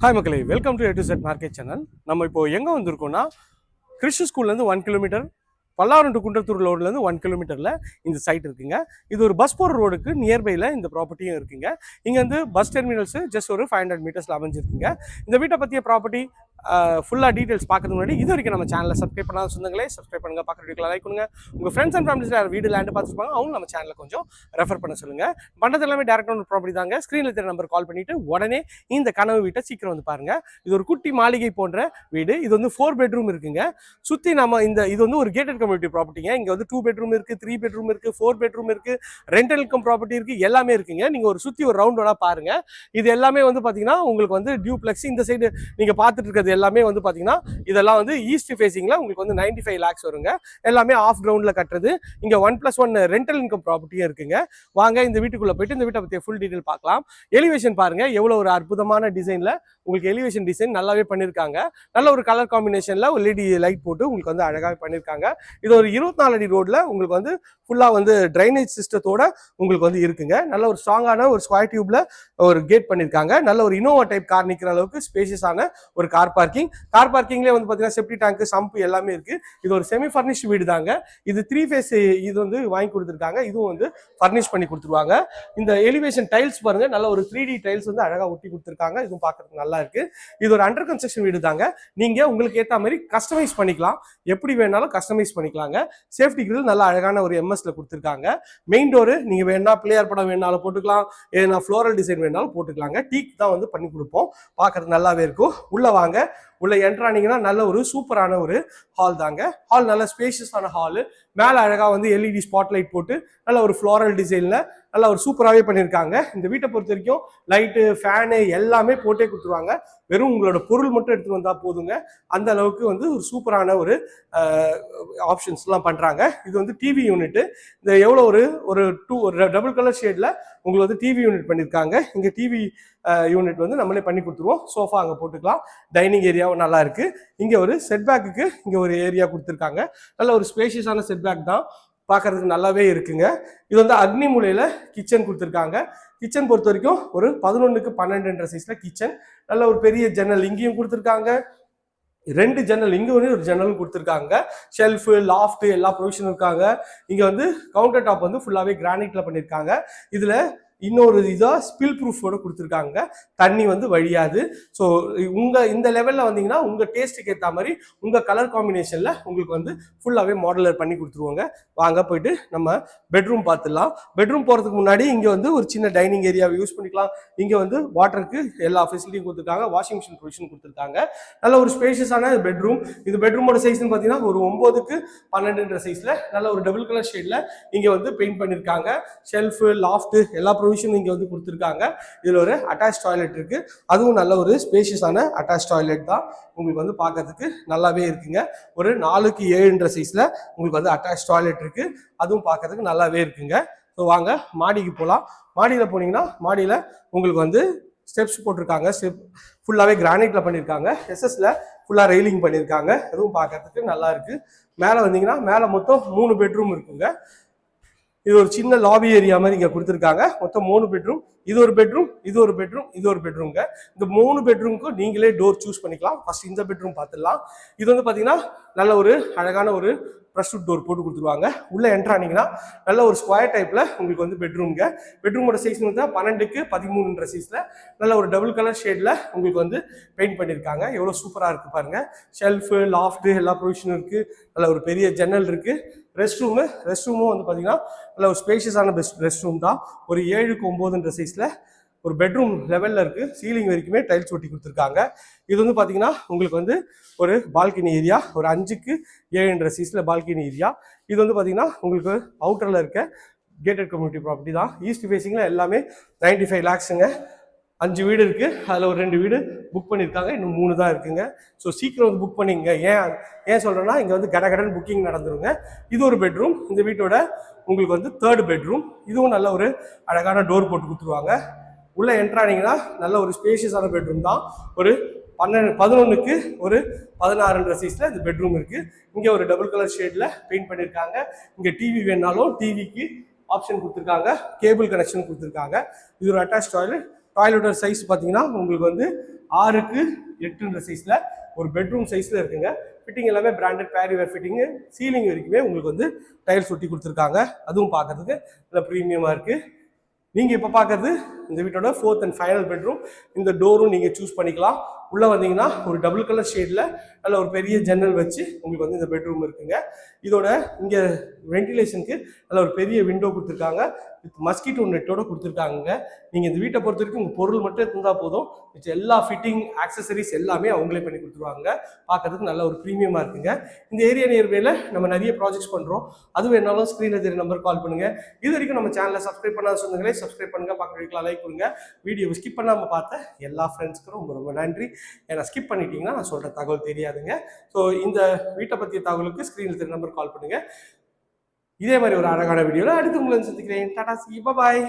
Hi மக்களே, welcome to A to Z market channel. நம்ம இப்போ எங்கே வந்திருக்கோம்னா, கிறிஸ்து ஸ்கூல்லேருந்து 1 கிலோமீட்டர், பல்லாவரம் டு குன்றத்தூர் ரோட்லேருந்து 1 கிலோமீட்டரில் இந்த சைட் இருக்குங்க. இது ஒரு பஸ் போகிற ரோடுக்கு நியர்பையில் இந்த ப்ராப்பர்ட்டியும் இருக்குங்க. இங்கே வந்து பஸ் டெர்மினல்ஸு ஜஸ்ட் ஒரு 500 மீட்டர்ஸில் அமைஞ்சிருக்குங்க. இந்த வீட்டை பற்றிய ப்ராப்பர்ட்டி ஃபுல்லாக டீட்டெயில்ஸ் பார்க்கறதுக்கு முன்னாடி இது வரைக்கும் நம்ம சேனலை சப்ஸ்கிரைப் பண்ணாத சொந்தங்களே சப்ஸ்கிரைப் பண்ணுங்கள், பார்க்குற வீடியோக்கு லைக் பண்ணுங்கள். உங்கள் ஃப்ரெண்ட்ஸ் அண்ட் ஃபேமிலிஸில் யார் வீடு லேண்டு பார்த்துருப்பாங்க அவங்க நம்ம சேனலை கொஞ்சம் ரெஃபர் பண்ண சொல்லுங்கள். பண்ணுறது எல்லாமே டேரக்டாக ஒரு ப்ராப்பர்ட்டி தாங்க. ஸ்க்ரீனில் தெரிய நம்பர் கால் பண்ணிவிட்டு உடனே இந்த கனவு வீட்டை சீக்கிரம் வந்து பாருங்கள். இது ஒரு குட்டி மாளிகை போன்ற வீடு. இது வந்து 4 பெட்ரூம் இருக்குங்க. சுற்றி நம்ம இது வந்து ஒரு கேட்டட் கம்யூனிட்டி ப்ராப்பர்ட்டிங்க. இங்கே வந்து 2 பெட்ரூம் இருக்குது, 3 பெட்ரூம் இருக்குது, 4 பெட்ரூம் இருக்குது, ரெண்டல் இன்கம் ப்ராப்பர்ட்டி இருக்குது, எல்லாமே இருக்குங்க. நீங்கள் ஒரு சுற்றி ஒரு ரவுண்ட் வேணால் பாருங்கள். இது எல்லாமே வந்து பார்த்தீங்கன்னா உங்களுக்கு வந்து டியூப்ளெக்ஸ். இந்த சைடு நீங்கள் பார்த்துட்டு இருக்கிறது எல்லாமே வந்து பார்த்தீங்கன்னா இதெல்லாம் வந்து ஈஸ்ட் ஃபேசிங்ல உங்களுக்கு வந்து 95 lakhs வருங்க. எல்லாமே ஆஃப் கிரவுண்ட்ல கட்டுறது. இங்க 1+1 ரெண்டல் இன்கம் ப்ராப்பர்ட்டியும் இருக்குங்க. வாங்க இந்த வீட்டுக்குள்ள போயிட்டு இந்த வீட்டை பத்திய ஃபுல் டீடைல் பார்க்கலாம். எலிவேஷன் பாருங்க, எவ்வளவு ஒரு அற்புதமான டிசைன்ல உங்களுக்கு எலிவேஷன் டிசைன் நல்லாவே பண்ணியிருக்காங்க. நல்ல ஒரு கலர் காம்பினேஷன்ல ஒரு LED லைட் போட்டு உங்களுக்கு வந்து அழகாக பண்ணியிருக்காங்க. இது ஒரு 24 அடி ரோட்ல உங்களுக்கு வந்து ஃபுல்லா வந்து ட்ரைனேஜ் சிஸ்டத்தோட உங்களுக்கு வந்து இருக்குங்க. நல்ல ஒரு ஸ்ட்ராங்கான ஒரு ஸ்கொயர் டியூப்ல ஒரு கேட் பண்ணியிருக்காங்க. நல்ல ஒரு இனோவா டைப் கார் நிற்கிற அளவுக்கு ஸ்பேஷியஸான ஒரு கார் பார்க்கிங்லேயே வந்து பார்த்தீங்கன்னா செப்டி டேங்க், சம்பு எல்லாமே இருக்கு. இது ஒரு செமி ஃபர்னிஷ்ட் வீடு தாங்க. இது 3 ஃபேஸ் இது வந்து வாங்கி கொடுத்துருக்காங்க. இதுவும் வந்து ஃபர்னிஷ் பண்ணி கொடுத்துருவாங்க. இந்த எலிவேஷன் டைல்ஸ் பாருங்க, நல்ல ஒரு 3D டைல்ஸ் வந்து அழகா ஒட்டி கொடுத்துருக்காங்க. இதுவும் பார்க்கறதுக்கு நல்லா இருக்கு. இது ஒரு அண்டர் கன்ஸ்ட்ரக்ஷன் வீடு தாங்க. நீங்க உங்களுக்கு ஏற்ற மாதிரி கஸ்டமைஸ் பண்ணிக்கலாம். எப்படி வேணாலும் கஸ்டமைஸ் பண்ணிக்கலாங்க. சேஃப்டி கிரில் நல்லா அழகான ஒரு MS கொடுத்துருக்காங்க. மெயின் டோரு நீங்க வேணா பிளேயர் படம் வேணாலும் போட்டுக்கலாம், ஏன்னா ஃப்ளோரல் டிசைன் வேணாலும் போட்டுக்கலாங்க. டீக் தான் வந்து பண்ணி கொடுப்போம். பார்க்கறது நல்லாவே இருக்கும். உள்ள வாங்க. உள்ள என்ட்ரானீங்கன்னா நல்ல ஒரு சூப்பரான ஒரு ஹால் தாங்க. ஹால் நல்ல ஸ்பேஷியஸான ஹாலு. மேலே அழகா வந்து LED ஸ்பாட்லைட் போட்டு நல்ல ஒரு ஃப்ளோரல் டிசைன்ல நல்லா ஒரு சூப்பராகவே பண்ணியிருக்காங்க. இந்த வீட்டை பொறுத்த வரைக்கும் லைட்டு, ஃபேனு எல்லாமே போட்டே கொடுத்துருவாங்க. வெறும் உங்களோட பொருள் மட்டும் எடுத்துட்டு வந்தா போதுங்க. அந்த அளவுக்கு வந்து ஒரு சூப்பரான ஒரு ஆப்ஷன்ஸ்லாம் பண்றாங்க. இது வந்து டிவி யூனிட். இந்த எவ்வளோ ஒரு டபுள் கலர் ஷேட்ல உங்களுக்கு வந்து டிவி யூனிட் பண்ணியிருக்காங்க. இங்க டிவி யூனிட் வந்து நம்மளே பண்ணி கொடுத்துருவோம். சோஃபா அங்கே போட்டுக்கலாம். டைனிங் ஏரியாவும் நல்லா இருக்கு. இங்க ஒரு செட்பேக்கு இங்க ஒரு ஏரியா கொடுத்துருக்காங்க. நல்ல ஒரு ஸ்பேஷியஸான செட்பேக் தான். பார்க்கறதுக்கு நல்லாவே இருக்குங்க. இது வந்து அக்னி மூலையில கிச்சன் கொடுத்துருக்காங்க. கிச்சன் பொறுத்த வரைக்கும் ஒரு 11க்கு 12 சைஸ்ல கிச்சன். நல்ல ஒரு பெரிய ஜன்னல் இங்கேயும் கொடுத்துருக்காங்க. 2 ஜன்னல் இங்க ஒரு ஜன்னலும் கொடுத்துருக்காங்க. ஷெல்ஃப், லாஃப்ட் எல்லா ப்ரொவிஷனும் இருக்காங்க. இங்க வந்து கவுண்டர் டாப் வந்து ஃபுல்லாவே கிரானைட்ல பண்ணியிருக்காங்க. இதுல இன்னொரு இதாக ஸ்பில் ப்ரூஃபோட கொடுத்துருக்காங்க. தண்ணி வந்து வழியாது. ஸோ இந்த லெவலில் வந்தீங்கன்னா உங்கள் டேஸ்ட்டுக்கு ஏற்ற மாதிரி உங்கள் கலர் காம்பினேஷனில் உங்களுக்கு வந்து ஃபுல்லாகவே மாடலர் பண்ணி கொடுத்துருவாங்க. வாங்க போயிட்டு நம்ம பெட்ரூம் பார்த்துடலாம். பெட்ரூம் போகிறதுக்கு முன்னாடி இங்கே வந்து ஒரு சின்ன டைனிங் ஏரியாவை யூஸ் பண்ணிக்கலாம். இங்கே வந்து வாட்டருக்கு எல்லா ஃபெசிலிட்டியும் கொடுத்துருக்காங்க. வாஷிங் மிஷின் ப்ரொவிஷன் கொடுத்துருக்காங்க. நல்ல ஒரு ஸ்பேஷியஸான பெட்ரூம். இது பெட்ரூமோட சைஸ்ன்னு பார்த்தீங்கன்னா ஒரு 9க்கு 12 சைஸில் நல்ல ஒரு டபுள் கலர் ஷேடில் இங்கே வந்து பெயிண்ட் பண்ணியிருக்காங்க. ஷெல்ஃபு, லாஃப்ட் எல்லா இங்க வந்து கொடுத்துருக்காங்க. இதுல ஒரு அட்டாச் டாய்லெட் இருக்கு. அதுவும் நல்ல ஒரு ஸ்பேஷியஸான அட்டாச் டாய்லெட் தான். உங்களுக்கு வந்து பார்க்கறதுக்கு நல்லாவே இருக்குங்க. ஒரு 4க்கு 7 சைஸ்ல உங்களுக்கு வந்து அட்டாச் டாய்லெட் இருக்கு. அதுவும் பார்க்கறதுக்கு நல்லாவே இருக்குங்க. ஸோ வாங்க மாடிக்கு போகலாம். மாடியில் போனீங்கன்னா மாடியில் உங்களுக்கு வந்து ஸ்டெப்ஸ் போட்டிருக்காங்க. ஸ்டெப் ஃபுல்லாகவே கிரானைட்ல பண்ணியிருக்காங்க. எஸ்எஸ்ல ஃபுல்லாக ரெயிலிங் பண்ணியிருக்காங்க. அதுவும் பார்க்கறதுக்கு நல்லா இருக்கு. மேலே வந்தீங்கன்னா மேலே மொத்தம் 3 பெட்ரூம் இருக்குங்க. இது ஒரு சின்ன லாபி ஏரியா மாதிரி இங்க கொடுத்துருக்காங்க. மொத்தம் 3 பெட்ரூம். இது ஒரு பெட்ரூம், இது ஒரு பெட்ரூம், இது ஒரு பெட்ரூம்ங்க. இந்த 3 பெட்ரூமுக்கும் நீங்களே டோர் சூஸ் பண்ணிக்கலாம். ஃபர்ஸ்ட் இந்த பெட்ரூம் பார்த்துடலாம். இது வந்து பாத்தீங்கன்னா நல்ல ஒரு அழகான ஒரு ப்ரெஸ்வுட் டோர் போட்டு கொடுத்துருவாங்க. உள்ள என்ட்ரானீங்கன்னா நல்ல ஒரு ஸ்கொயர் டைப்ல உங்களுக்கு வந்து பெட்ரூம்ங்க. பெட்ரூமோட சைஸ் வந்து 12க்கு 13 சைஸ்ல நல்ல ஒரு டபுள் கலர் ஷேட்ல உங்களுக்கு வந்து பெயிண்ட் பண்ணியிருக்காங்க. எவ்வளவு சூப்பரா இருக்கு பாருங்க. ஷெல்ஃபு, லாஃப்ட் எல்லா ப்ரொவிஷனும் இருக்கு. நல்ல ஒரு பெரிய ஜன்னல் இருக்கு. ரெஸ்ட் ரூமும் வந்து பார்த்தீங்கன்னா நல்ல ஒரு ஸ்பேஷியஸான ரெஸ்ட் ரூம் தான். ஒரு 7க்கு 9 சைஸில் ஒரு பெட்ரூம் லெவலில் இருக்குது. சீலிங் வரைக்குமே டைல்ஸ் ஒட்டி கொடுத்துருக்காங்க. இது வந்து பார்த்தீங்கன்னா உங்களுக்கு வந்து ஒரு பால்கனி ஏரியா. ஒரு 5க்கு 7 சைஸில் பால்கனி ஏரியா. இது வந்து பார்த்தீங்கன்னா உங்களுக்கு அவுட்டரில் இருக்க கேட்டட் கம்யூனிட்டி ப்ராப்பர்ட்டி தான். ஈஸ்ட் ஃபேசிங்கில் எல்லாமே 95 lakhsங்க. 5 வீடு இருக்கு. அதில் ஒரு 2 வீடு புக் பண்ணியிருக்காங்க. இன்னும் 3 தான் இருக்குங்க. ஸோ சீக்கிரம் வந்து புக் பண்ணிங்க. ஏன் சொல்றேன்னா இங்கே வந்து கடன் புக்கிங் நடந்துருங்க. இது ஒரு பெட்ரூம். இந்த வீட்டோட உங்களுக்கு வந்து 3rd பெட்ரூம். இதுவும் நல்ல ஒரு அழகான டோர் போட்டு கொடுத்துருவாங்க. உள்ள என்ட்ரானீங்கன்னா நல்ல ஒரு ஸ்பேஷியஸான பெட்ரூம் தான். ஒரு 11க்கு ஒரு 16 சைஸ்ல இந்த பெட்ரூம் இருக்கு. இங்கே ஒரு டபுள் கலர் ஷேட்ல பெயிண்ட் பண்ணியிருக்காங்க. இங்கே டிவி வேணாலும் டிவிக்கு ஆப்ஷன் கொடுத்துருக்காங்க. கேபிள் கனெக்ஷன் கொடுத்துருக்காங்க. இது ஒரு அட்டாச் டாய்லெட். டாய்லெட்டோட சைஸ் பார்த்தீங்கன்னா உங்களுக்கு வந்து 6x8ன்ற சைஸ்ல ஒரு பெட்ரூம் சைஸ்ல இருக்குங்க. ஃபிட்டிங் எல்லாமே பிராண்டட் பேரிவேர் ஃபிட்டிங். சீலிங் வரைக்குமே உங்களுக்கு வந்து டைல்ஸ் ஒட்டி கொடுத்துருக்காங்க. அதுவும் பார்க்கறதுக்கு நல்ல ப்ரீமியமா இருக்கு. நீங்க இப்ப பாக்குறது இந்த வீட்டோட 4th அண்ட் ஃபைனல் பெட்ரூம். இந்த டோரும் நீங்க சூஸ் பண்ணிக்கலாம். உள்ள வந்தீங்கன்னா ஒரு டபுள் கலர் ஷேட்ல நல்ல ஒரு பெரிய ஜன்னல் வச்சு உங்களுக்கு வந்து இந்த பெட்ரூம் இருக்குங்க. இதோட இங்க வென்டிலேஷனுக்கு நல்ல ஒரு பெரிய விண்டோ கொடுத்துருக்காங்க. மஸ்கிட்டோ நெட்டோட கொடுத்துருக்காங்க. நீங்க இந்த வீட்டை பொறுத்த வரைக்கும் உங்க பொருள் மட்டும் இருந்தா போதும், மிச்ச எல்லா ஃபிட்டிங் ஆக்சசரிஸ் எல்லாமே அவங்களே பண்ணி கொடுத்துருவாங்க. பார்க்கறதுக்கு நல்ல ஒரு ப்ரீமியமா இருக்குங்க. இந்த ஏரியா நியர்பைல நம்ம நிறைய ப்ராஜெக்ட்ஸ் பண்றோம். அது வேணாலும் ஸ்க்ரீன்ல தெரிய நம்பர் கால் பண்ணுங்க. இது வரைக்கும் நம்ம சேனலை சப்ஸ்கிரைப் பண்ணாத சொந்தங்களே சப்ஸ்கிரைப் பண்ணுங்க, பக்கத்துல லைக் பண்ணுங்க. வீடியோவை ஸ்கிப் பண்ணாம பார்த்த எல்லா ஃப்ரெண்ட்ஸ்க்கும் ரொம்ப ரொம்ப நன்றி. ஏன்னா ஸ்கிப் பண்ணிட்டீங்கன்னா நான் சொல்ற தகவல் தெரியாதுங்க. ஸோ இந்த வீட்டை பற்றிய தகவலுக்கு ஸ்க்ரீனில் தெரிய நம்பர் கால் பண்ணுங்க. இதே மாதிரி ஒரு அழகான வீடியோவில் அடுத்து உங்களை சந்திக்கிறேன். டாடா சி பாய்.